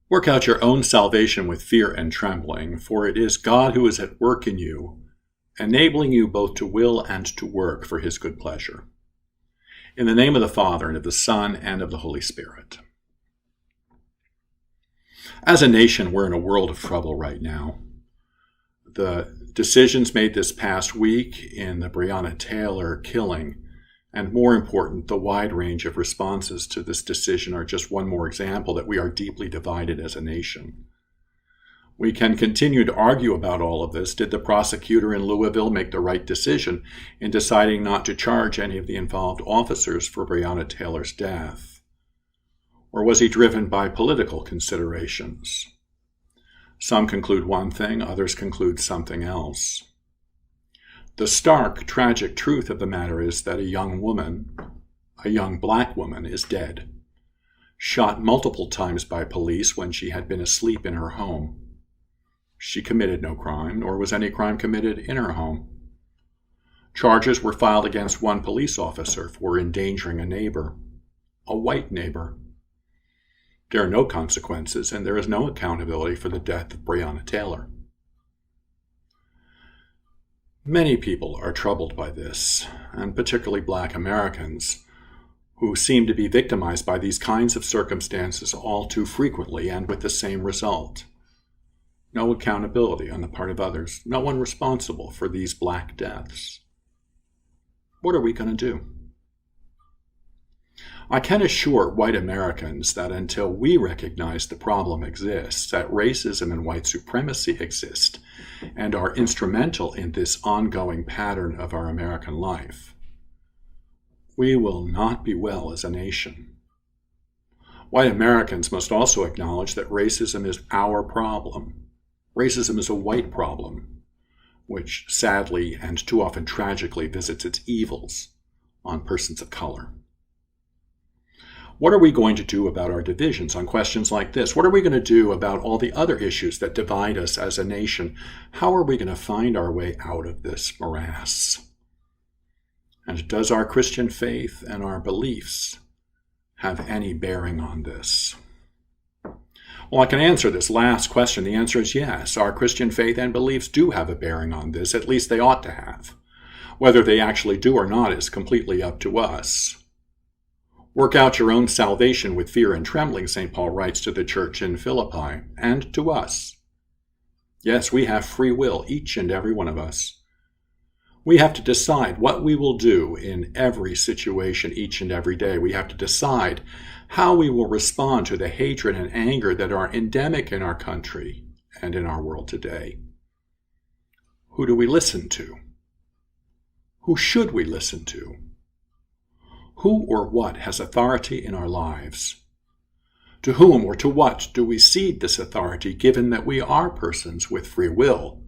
Work out your own salvation with fear and trembling, for it is God who is at work in you, enabling you both to will and to work for his good pleasure. In the name of the Father, and of the Son, and of the Holy Spirit. As a nation, we're in a world of trouble right now. The decisions made this past week in the Breonna Taylor killing, and more important, the wide range of responses to this decision are just one more example that we are deeply divided as a nation. We can continue to argue about all of this. Did the prosecutor in Louisville make the right decision in deciding not to charge any of the involved officers for Breonna Taylor's death? Or was he driven by political considerations? Some conclude one thing, others conclude something else. The stark, tragic truth of the matter is that a young woman, a young black woman, is dead, shot multiple times by police when she had been asleep in her home. She committed no crime, nor was any crime committed in her home. Charges were filed against one police officer for endangering a neighbor, a white neighbor. There are no consequences, and there is no accountability for the death of Breonna Taylor. Many people are troubled by this, and particularly Black Americans, who seem to be victimized by these kinds of circumstances all too frequently and with the same result. No accountability on the part of others, no one responsible for these Black deaths. What are we going to do? I can assure white Americans that until we recognize the problem exists, that racism and white supremacy exist, and are instrumental in this ongoing pattern of our American life, we will not be well as a nation. White Americans must also acknowledge that racism is our problem. Racism is a white problem, which sadly and too often tragically visits its evils on persons of color. What are we going to do about our divisions on questions like this? What are we going to do about all the other issues that divide us as a nation? How are we going to find our way out of this morass? And does our Christian faith and our beliefs have any bearing on this? Well, I can answer this last question. The answer is yes. Our Christian faith and beliefs do have a bearing on this. At least they ought to have. Whether they actually do or not is completely up to us. Work out your own salvation with fear and trembling, St. Paul writes to the church in Philippi, and to us. Yes, we have free will, each and every one of us. We have to decide what we will do in every situation each and every day. We have to decide how we will respond to the hatred and anger that are endemic in our country and in our world today. Who do we listen to? Who should we listen to? Who or what has authority in our lives? To whom or to what do we cede this authority, given that we are persons with free will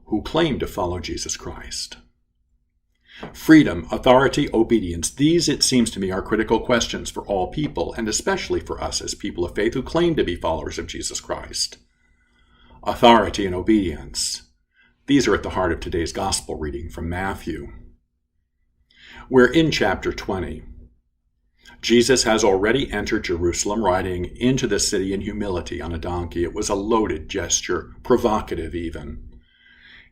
who claim to follow Jesus Christ? Freedom, authority, obedience, these, it seems to me, are critical questions for all people, and especially for us as people of faith who claim to be followers of Jesus Christ. Authority and obedience, these are at the heart of today's gospel reading from Matthew. We're in chapter 20. Jesus has already entered Jerusalem, riding into the city in humility on a donkey. It was a loaded gesture, provocative even.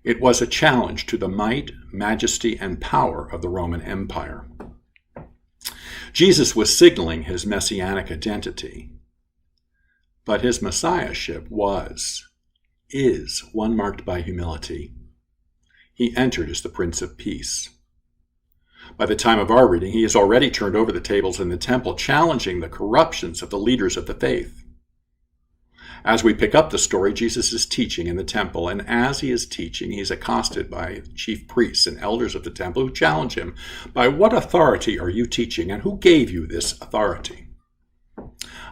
It was a challenge to the might, majesty, and power of the Roman Empire. Jesus was signaling his messianic identity, but his messiahship is one marked by humility. He entered as the Prince of Peace. By the time of our reading, he has already turned over the tables in the temple, challenging the corruptions of the leaders of the faith. As we pick up the story, Jesus is teaching in the temple, and as he is teaching, he is accosted by chief priests and elders of the temple who challenge him, "By what authority are you teaching, and who gave you this authority?"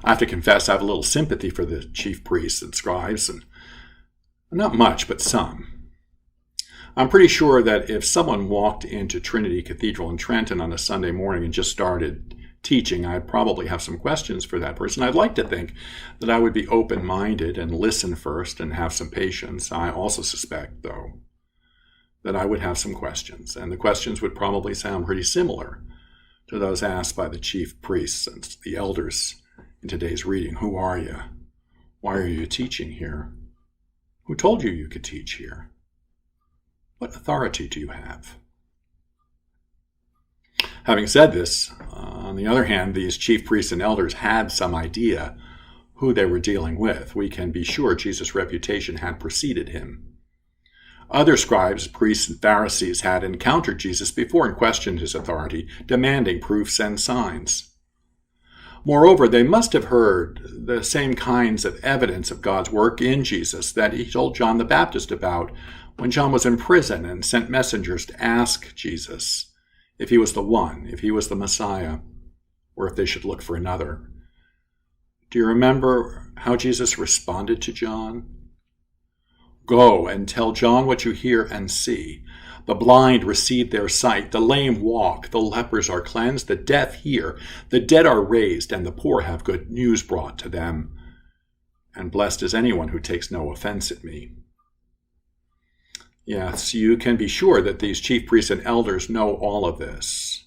I have to confess I have a little sympathy for the chief priests and scribes, and not much, but some. I'm pretty sure that if someone walked into Trinity Cathedral in Trenton on a Sunday morning and just started teaching, I'd probably have some questions for that person. I'd like to think that I would be open-minded and listen first and have some patience. I also suspect, though, that I would have some questions, and the questions would probably sound pretty similar to those asked by the chief priests and the elders in today's reading. Who are you? Why are you teaching here? Who told you you could teach here? What authority do you have? Having said this, on the other hand, these chief priests and elders had some idea who they were dealing with. We can be sure Jesus' reputation had preceded him. Other scribes, priests, and Pharisees had encountered Jesus before and questioned his authority, demanding proofs and signs. Moreover, they must have heard the same kinds of evidence of God's work in Jesus that he told John the Baptist about when John was in prison and sent messengers to ask Jesus if he was the one, if he was the Messiah, or if they should look for another. Do you remember how Jesus responded to John? Go and tell John what you hear and see. The blind receive their sight, the lame walk, the lepers are cleansed, the deaf hear, the dead are raised, and the poor have good news brought to them. And blessed is anyone who takes no offense at me. Yes, you can be sure that these chief priests and elders know all of this.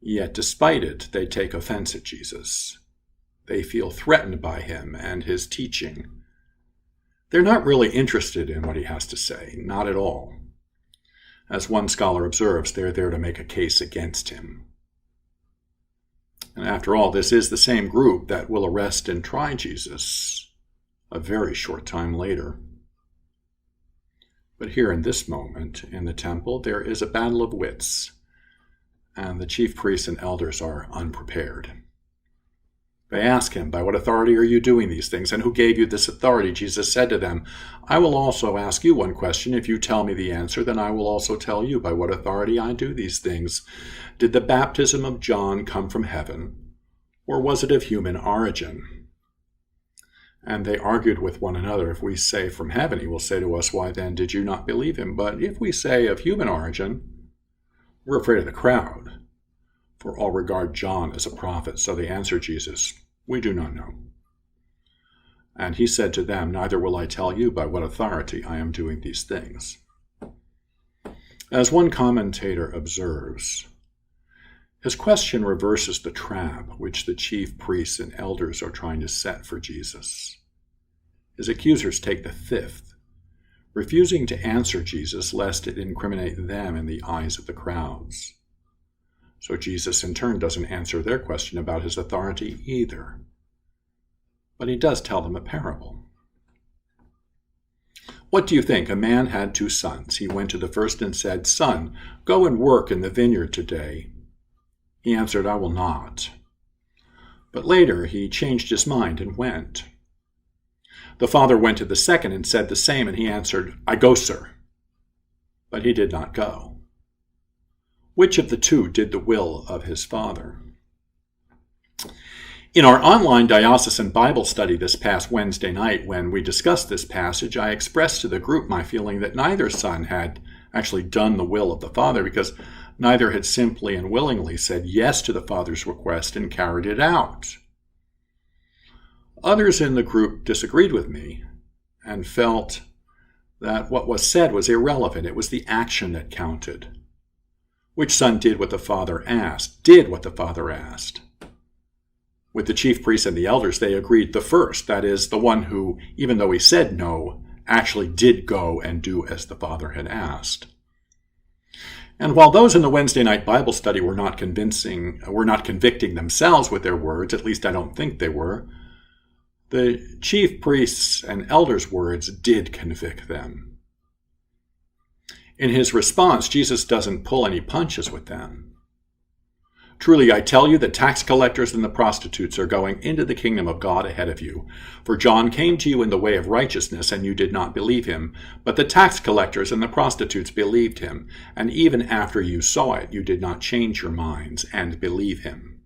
Yet despite it, they take offense at Jesus. They feel threatened by him and his teaching. They're not really interested in what he has to say, not at all. As one scholar observes, they're there to make a case against him. And after all, this is the same group that will arrest and try Jesus a very short time later. But here in this moment in the temple, there is a battle of wits, and the chief priests and elders are unprepared. They ask him, by what authority are you doing these things, and who gave you this authority? Jesus said to them, I will also ask you one question. If you tell me the answer, then I will also tell you by what authority I do these things. Did the baptism of John come from heaven, or was it of human origin? And they argued with one another. If we say from heaven, he will say to us, why then did you not believe him? But if we say of human origin, we're afraid of the crowd, for all regard John as a prophet. So they answered Jesus, we do not know. And he said to them, neither will I tell you by what authority I am doing these things. As one commentator observes, his question reverses the trap which the chief priests and elders are trying to set for Jesus. His accusers take the fifth, refusing to answer Jesus lest it incriminate them in the eyes of the crowds. So Jesus in turn doesn't answer their question about his authority either. But he does tell them a parable. What do you think? A man had 2 sons. He went to the first and said, Son, go and work in the vineyard today. He answered, I will not. But later he changed his mind and went. The father went to the second and said the same, and he answered, I go, sir. But he did not go. Which of the 2 did the will of his father? In our online diocesan Bible study this past Wednesday night, when we discussed this passage, I expressed to the group my feeling that neither son had actually done the will of the father, because neither had simply and willingly said yes to the father's request and carried it out. Others in the group disagreed with me and felt that what was said was irrelevant. It was the action that counted. Which son did what the father asked? Did what the father asked. With the chief priests and the elders, they agreed the first, that is, the one who, even though he said no, actually did go and do as the father had asked. And while those in the Wednesday night Bible study were not convicting themselves with their words, at least I don't think they were, the chief priests and elders' words did convict them. In his response, Jesus doesn't pull any punches with them. Truly, I tell you, the tax collectors and the prostitutes are going into the kingdom of God ahead of you. For John came to you in the way of righteousness, and you did not believe him. But the tax collectors and the prostitutes believed him. And even after you saw it, you did not change your minds and believe him.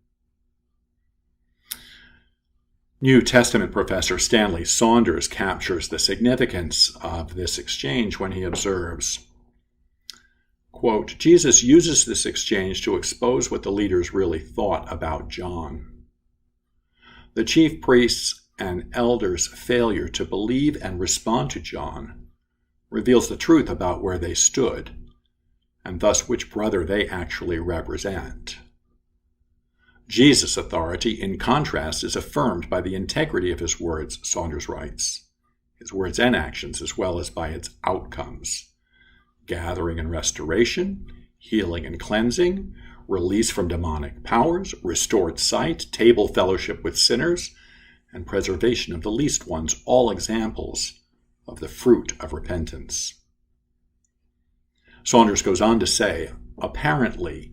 New Testament professor Stanley Saunders captures the significance of this exchange when he observes, quote, Jesus uses this exchange to expose what the leaders really thought about John. The chief priests and elders' failure to believe and respond to John reveals the truth about where they stood, and thus which brother they actually represent. Jesus' authority, in contrast, is affirmed by the integrity of his words, Saunders writes, his words and actions, as well as by its outcomes: gathering and restoration, healing and cleansing, release from demonic powers, restored sight, table fellowship with sinners, and preservation of the least ones, all examples of the fruit of repentance. Saunders goes on to say, apparently,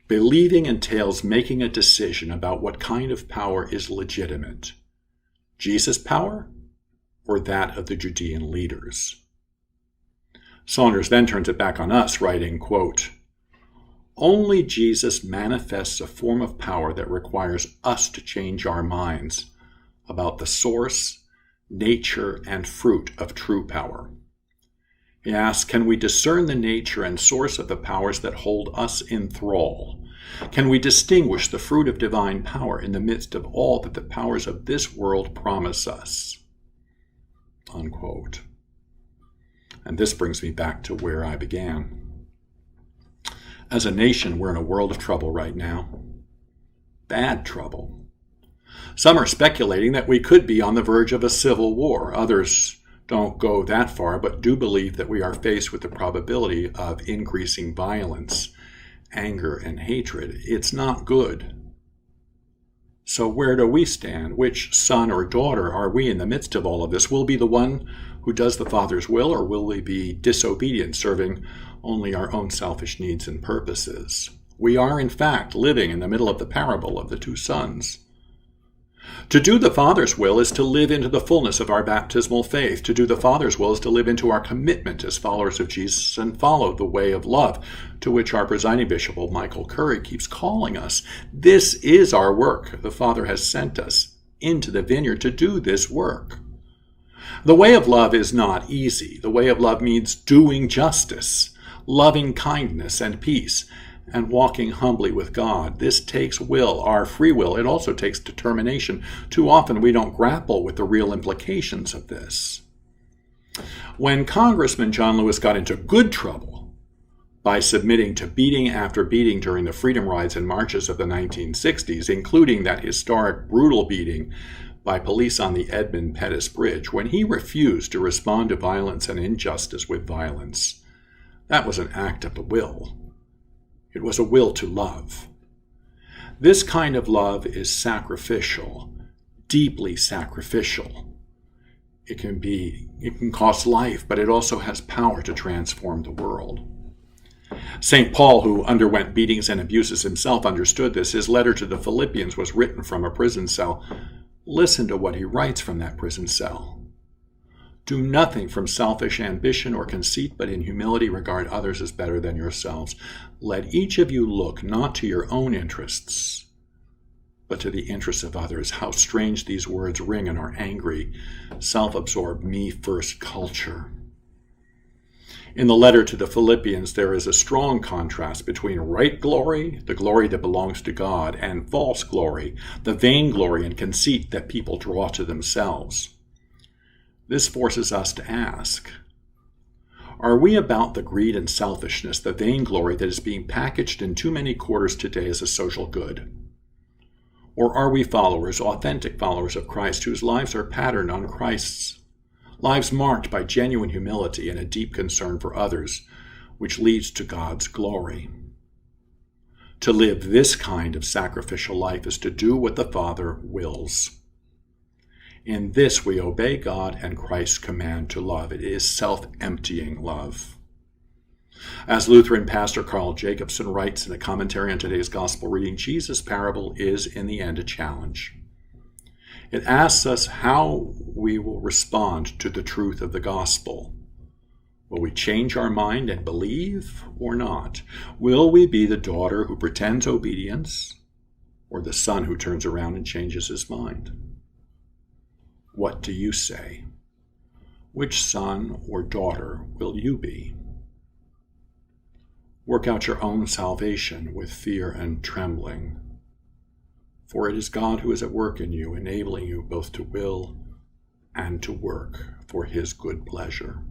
believing entails making a decision about what kind of power is legitimate: Jesus' power or that of the Judean leaders. Saunders then turns it back on us, writing, quote, only Jesus manifests a form of power that requires us to change our minds about the source, nature, and fruit of true power. He asks, can we discern the nature and source of the powers that hold us in thrall? Can we distinguish the fruit of divine power in the midst of all that the powers of this world promise us? Unquote. And this brings me back to where I began. As a nation, we're in a world of trouble right now. Bad trouble. Some are speculating that we could be on the verge of a civil war. Others don't go that far, but do believe that we are faced with the probability of increasing violence, anger, and hatred. It's not good. So where do we stand? Which son or daughter are we in the midst of all of this? Will we be the one who does the Father's will, or will we be disobedient, serving only our own selfish needs and purposes? We are, in fact, living in the middle of the parable of the two sons. To do the Father's will is to live into the fullness of our baptismal faith. To do the Father's will is to live into our commitment as followers of Jesus and follow the way of love, to which our presiding bishop, Michael Curry, keeps calling us. This is our work. The Father has sent us into the vineyard to do this work. The way of love is not easy. The way of love means doing justice, loving kindness and peace, and walking humbly with God. This takes will, our free will. It also takes determination. Too often we don't grapple with the real implications of this. When Congressman John Lewis got into good trouble by submitting to beating after beating during the freedom rides and marches of the 1960s, including that historic brutal beating by police on the Edmund Pettus Bridge, when he refused to respond to violence and injustice with violence, that was an act of the will. It was a will to love. This kind of love is sacrificial, deeply sacrificial. It can cost life, but it also has power to transform the world. St. Paul, who underwent beatings and abuses himself, understood this. His letter to the Philippians was written from a prison cell. Listen to what he writes from that prison cell. Do nothing from selfish ambition or conceit, but in humility regard others as better than yourselves. Let each of you look not to your own interests, but to the interests of others. How strange these words ring in our angry, self-absorbed, me-first culture. In the letter to the Philippians, there is a strong contrast between right glory, the glory that belongs to God, and false glory, the vainglory and conceit that people draw to themselves. This forces us to ask, are we about the greed and selfishness, the vainglory that is being packaged in too many quarters today as a social good? Or are we followers, authentic followers of Christ, whose lives are patterned on Christ's, lives marked by genuine humility and a deep concern for others, which leads to God's glory? To live this kind of sacrificial life is to do what the Father wills. In this we obey God and Christ's command to love. It is self-emptying love. As Lutheran pastor Carl Jacobson writes in a commentary on today's gospel reading, Jesus' parable is in the end a challenge. It asks us how we will respond to the truth of the gospel. Will we change our mind and believe or not? Will we be the daughter who pretends obedience or the son who turns around and changes his mind? What do you say? Which son or daughter will you be? Work out your own salvation with fear and trembling, for it is God who is at work in you, enabling you both to will and to work for his good pleasure.